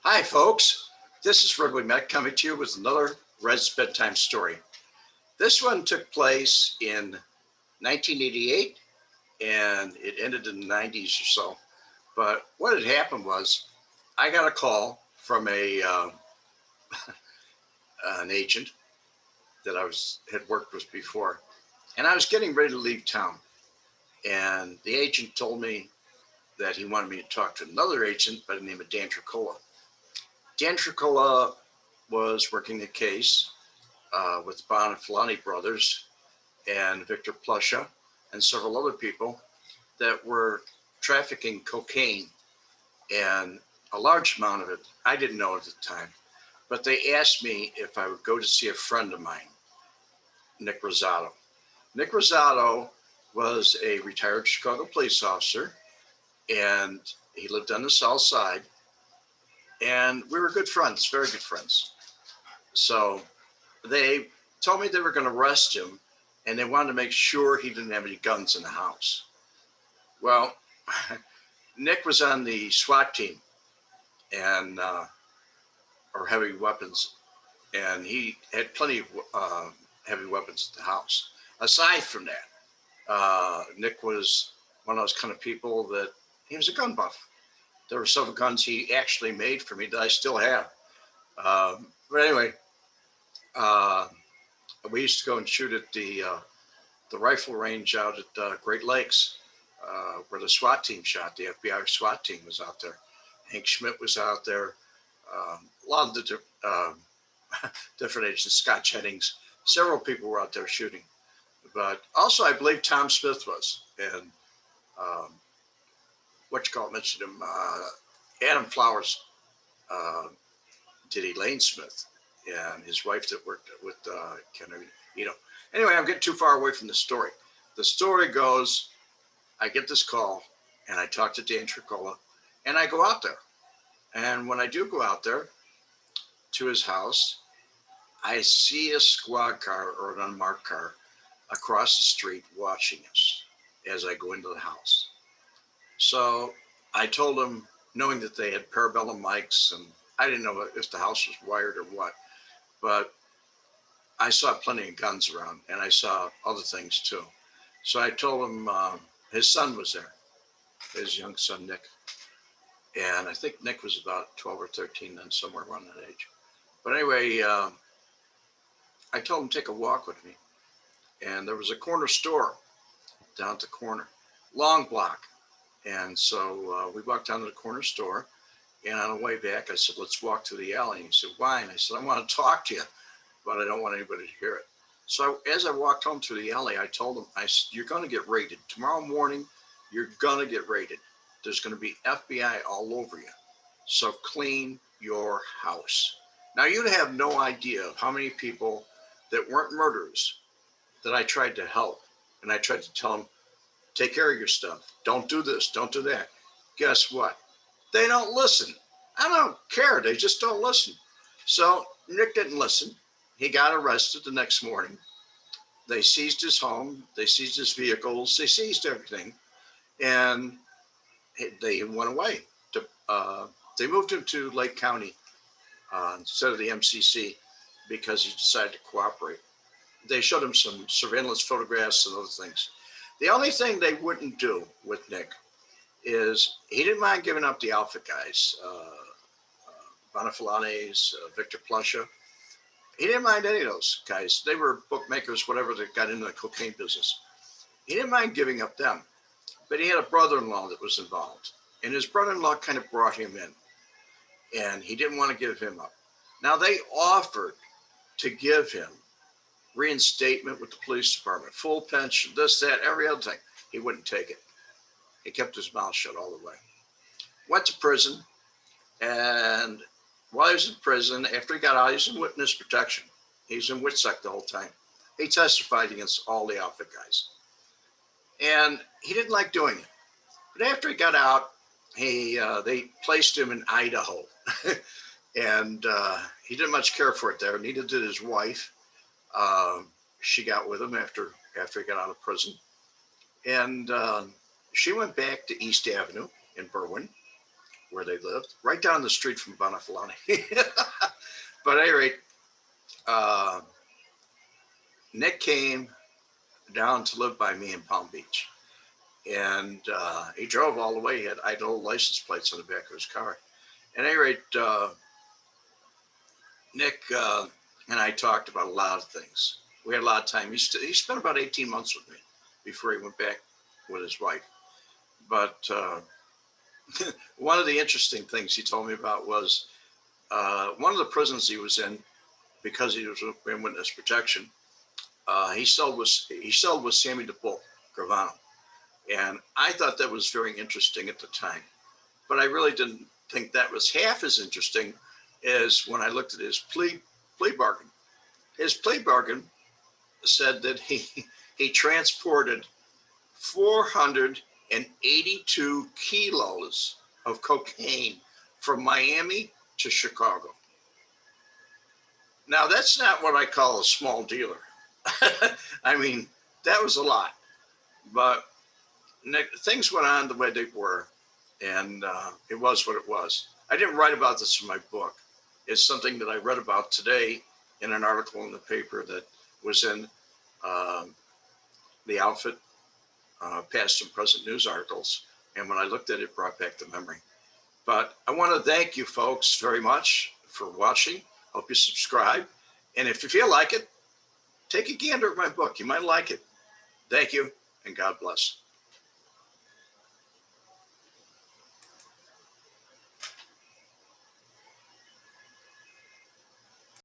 Hi, folks. This is Redwood Mac coming to you with another Red's Bedtime Story. This one took place in 1988 and it ended in the 90s or so. But what had happened was I got a call from an agent that had worked with before, and I was getting ready to leave town. And the agent told me that he wanted me to talk to another agent by the name of Dan Tricola. Dan Tricola was working a case with the Bonavolante brothers and Victor Plescia and several other people that were trafficking cocaine, and a large amount of it I didn't know at the time, but they asked me if I would go to see a friend of mine, Nick Razzato. Nick Razzato was a retired Chicago police officer, and he lived on the south side, and we were good friends, very good friends. So they told me they were going to arrest him, and they wanted to make sure he didn't have any guns in the house. Well, Nick was on the SWAT team and or heavy weapons, and he had plenty of heavy weapons at the house. Aside from that, Nick was one of those kind of people that he was a gun buff. There were several guns he actually made for me that I still have. But anyway, we used to go and shoot at the rifle range out at Great Lakes, where the SWAT team shot. The FBI SWAT team was out there. Hank Schmidt was out there. A lot of the different agents, Scott Jennings, several people were out there shooting. But also, I believe Tom Smith was, and mentioned him. Adam Flowers, did Elaine Smith, and his wife that worked with Kennedy. Anyway, I'm getting too far away from the story. The story goes, I get this call, and I talk to Dan Tricola, and I go out there. And when I do go out there to his house, I see a squad car or an unmarked car across the street watching us as I go into the house. So I told him, knowing that they had parabellum mics, and I didn't know if the house was wired or what, but I saw plenty of guns around, and I saw other things too. So I told him his son was there, his young son, Nick. And I think Nick was about 12 or 13 then, somewhere around that age. But anyway, I told him to take a walk with me. And there was a corner store down at the corner, long block. And so we walked down to the corner store. And on the way back, I said, let's walk to the alley. And he said, why? And I said, I want to talk to you, but I don't want anybody to hear it. So as I walked home through the alley, I told him, I said, you're going to get raided. Tomorrow morning, you're going to get raided. There's going to be FBI all over you. So clean your house. Now, you'd have no idea of how many people that weren't murderers that I tried to help. And I tried to tell them, take care of your stuff. Don't do this. Don't do that. Guess what? They don't listen. I don't care. They just don't listen. So Nick didn't listen. He got arrested the next morning. They seized his home. They seized his vehicles. They seized everything. And they went away. They moved him to Lake County instead of the MCC because he decided to cooperate. They showed him some surveillance photographs and other things. The only thing they wouldn't do with Nick is he didn't mind giving up the Alpha guys, Bonavolantes, Victor Plescia. He didn't mind any of those guys. They were bookmakers, whatever, that got into the cocaine business. He didn't mind giving up them. But he had a brother-in-law that was involved, and his brother-in-law kind of brought him in, and he didn't want to give him up. Now, they offered to give him reinstatement with the police department, full pension, this, that, every other thing. He wouldn't take it. He kept his mouth shut all the way. Went to prison, and while he was in prison, after he got out, he was in witness protection. He was in WITSEC the whole time. He testified against all the Alpha guys. And he didn't like doing it. But after he got out, they placed him in Idaho. And he didn't much care for it there. Neither did his wife. She got with him after he got out of prison. And she went back to East Avenue in Berwyn, where they lived, right down the street from Bonavolante. But at any rate, Nick came down to live by me in Palm Beach. And he drove all the way. He had idle license plates on the back of his car. At any rate, Nick and I talked about a lot of things. We had a lot of time. He spent about 18 months with me before he went back with his wife. But one of the interesting things he told me about was one of the prisons he was in, because he was in witness protection. He celled with Sammy the Bull Gravano, and I thought that was very interesting at the time. But I really didn't think that was half as interesting as when I looked at his plea bargain. His plea bargain said that he transported 482 kilos of cocaine from Miami to Chicago. Now, that's not what I call a small dealer. I mean, that was a lot. But things went on the way they were, and it was what it was. I didn't write about this in my book. It's something that I read about today in an article in the paper that was in the Outfit past and present news articles. And when I looked at it, it brought back the memory. But I want to thank you folks very much for watching. Hope you subscribe. And if you feel like it, take a gander at my book. You might like it. Thank you, and God bless.